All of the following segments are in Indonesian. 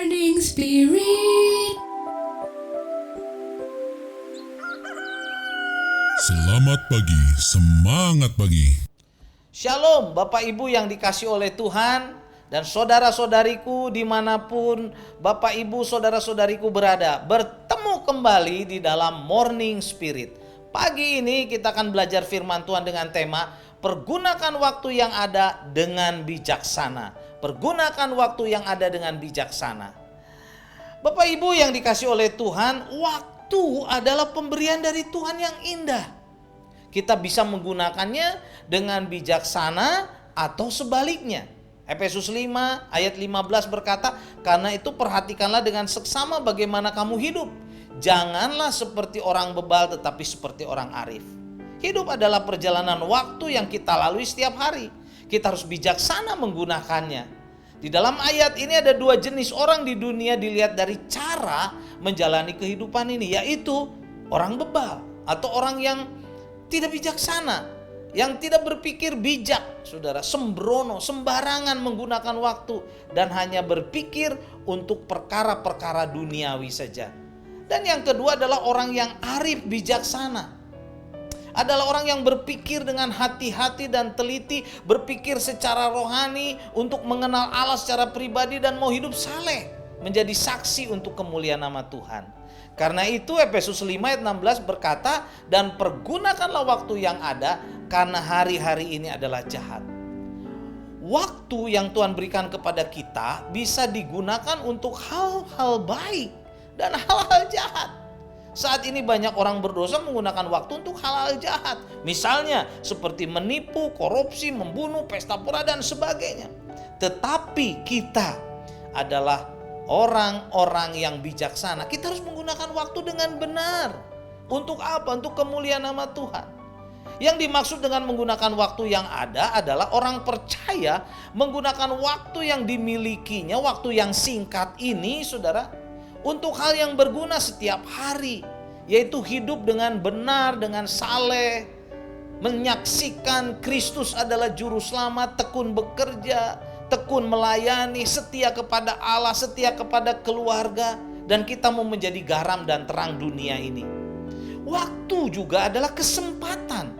Morning Spirit. Selamat pagi, semangat pagi. Shalom Bapak Ibu yang dikasih oleh Tuhan dan saudara-saudariku dimanapun Bapak Ibu saudara-saudariku berada. Bertemu kembali di dalam Morning Spirit. Pagi ini kita akan belajar firman Tuhan dengan tema pergunakan waktu yang ada dengan bijaksana. Pergunakan waktu yang ada dengan bijaksana. Bapak Ibu yang dikasih oleh Tuhan, waktu adalah pemberian dari Tuhan yang indah. Kita bisa menggunakannya dengan bijaksana atau sebaliknya. Efesus 5 ayat 15 berkata, karena itu perhatikanlah dengan seksama bagaimana kamu hidup. Janganlah seperti orang bebal tetapi seperti orang arif. Hidup adalah perjalanan waktu yang kita lalui setiap hari. Kita harus bijaksana menggunakannya. Di dalam ayat ini ada dua jenis orang di dunia dilihat dari cara menjalani kehidupan ini, yaitu orang bebal atau orang yang tidak bijaksana, yang tidak berpikir bijak, saudara, sembrono, sembarangan menggunakan waktu dan hanya berpikir untuk perkara-perkara duniawi saja. Dan yang kedua adalah orang yang arif bijaksana. Adalah orang yang berpikir dengan hati-hati dan teliti, berpikir secara rohani untuk mengenal Allah secara pribadi dan mau hidup saleh, menjadi saksi untuk kemuliaan nama Tuhan. Karena itu Efesus 5 ayat 16 berkata, dan pergunakanlah waktu yang ada karena hari-hari ini adalah jahat. Waktu yang Tuhan berikan kepada kita bisa digunakan untuk hal-hal baik dan hal-hal jahat. Saat ini banyak orang berdosa menggunakan waktu untuk hal-hal jahat. Misalnya seperti menipu, korupsi, membunuh, pesta pora dan sebagainya. Tetapi kita adalah orang-orang yang bijaksana. Kita harus menggunakan waktu dengan benar. Untuk apa? Untuk kemuliaan nama Tuhan. Yang dimaksud dengan menggunakan waktu yang ada adalah orang percaya menggunakan waktu yang dimilikinya, waktu yang singkat ini, saudara, untuk hal yang berguna setiap hari, yaitu hidup dengan benar, dengan saleh, menyaksikan Kristus adalah juru selamat, tekun bekerja, tekun melayani, setia kepada Allah, setia kepada keluarga, dan kita mau menjadi garam dan terang dunia ini. Waktu juga adalah kesempatan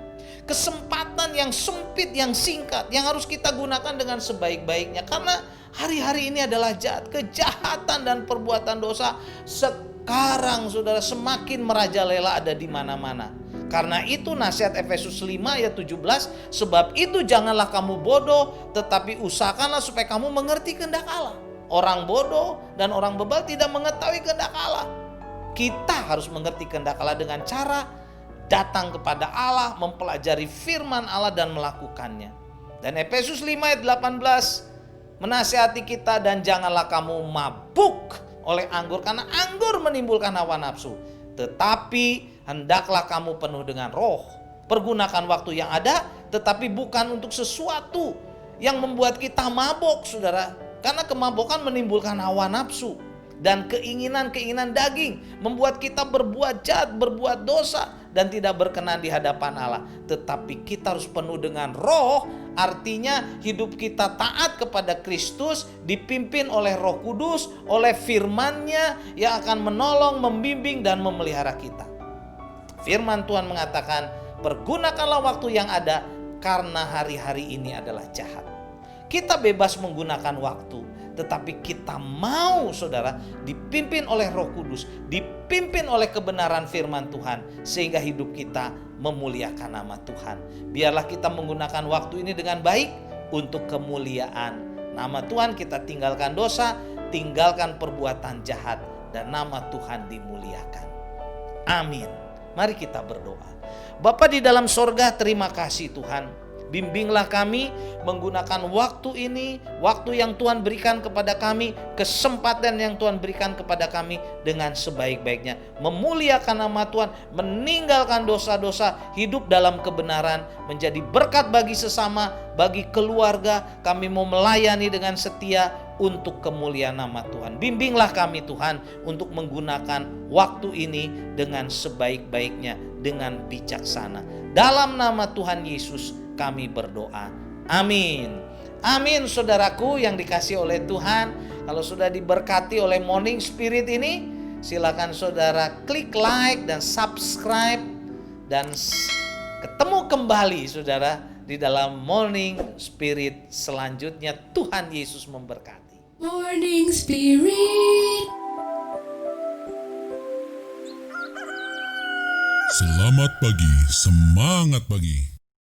yang sempit, yang singkat, yang harus kita gunakan dengan sebaik-baiknya. Karena hari-hari ini adalah jahat, kejahatan dan perbuatan dosa sekarang, saudara, semakin merajalela ada di mana-mana. Karena itu nasihat Efesus 5 ayat 17, sebab itu janganlah kamu bodoh, tetapi usahakanlah supaya kamu mengerti kehendak Allah. Orang bodoh dan orang bebal tidak mengetahui kehendak Allah. Kita harus mengerti kehendak Allah dengan cara datang kepada Allah, mempelajari firman Allah dan melakukannya. Dan Efesus 5 ayat 18 menasihati kita, dan janganlah kamu mabuk oleh anggur karena anggur menimbulkan hawa nafsu, tetapi hendaklah kamu penuh dengan roh. Pergunakan waktu yang ada, tetapi bukan untuk sesuatu yang membuat kita mabuk, saudara. Karena kemabukan menimbulkan hawa nafsu dan keinginan-keinginan daging, membuat kita berbuat jahat, berbuat dosa dan tidak berkenan di hadapan Allah. Tetapi kita harus penuh dengan roh, artinya hidup kita taat kepada Kristus, dipimpin oleh Roh Kudus, oleh firman-Nya yang akan menolong, membimbing dan memelihara kita. Firman Tuhan mengatakan, pergunakanlah waktu yang ada karena hari-hari ini adalah jahat. Kita bebas menggunakan waktu, tetapi kita mau, saudara, dipimpin oleh Roh Kudus, dipimpin oleh kebenaran firman Tuhan, sehingga hidup kita memuliakan nama Tuhan. Biarlah kita menggunakan waktu ini dengan baik untuk kemuliaan nama Tuhan. Kita tinggalkan dosa, tinggalkan perbuatan jahat, dan nama Tuhan dimuliakan. Amin. Mari kita berdoa. Bapa di dalam sorga, terima kasih Tuhan. Bimbinglah kami menggunakan waktu ini, waktu yang Tuhan berikan kepada kami, kesempatan yang Tuhan berikan kepada kami dengan sebaik-baiknya. Memuliakan nama Tuhan, meninggalkan dosa-dosa, hidup dalam kebenaran, menjadi berkat bagi sesama, bagi keluarga. Kami mau melayani dengan setia untuk kemuliaan nama Tuhan. Bimbinglah kami Tuhan untuk menggunakan waktu ini dengan sebaik-baiknya, dengan bijaksana. Dalam nama Tuhan Yesus kami berdoa. Amin. Amin, saudaraku yang dikasihi oleh Tuhan. Kalau sudah diberkati oleh Morning Spirit ini, silakan saudara klik like dan subscribe dan ketemu kembali saudara di dalam Morning Spirit selanjutnya. Tuhan Yesus memberkati. Morning Spirit. Selamat pagi, semangat pagi.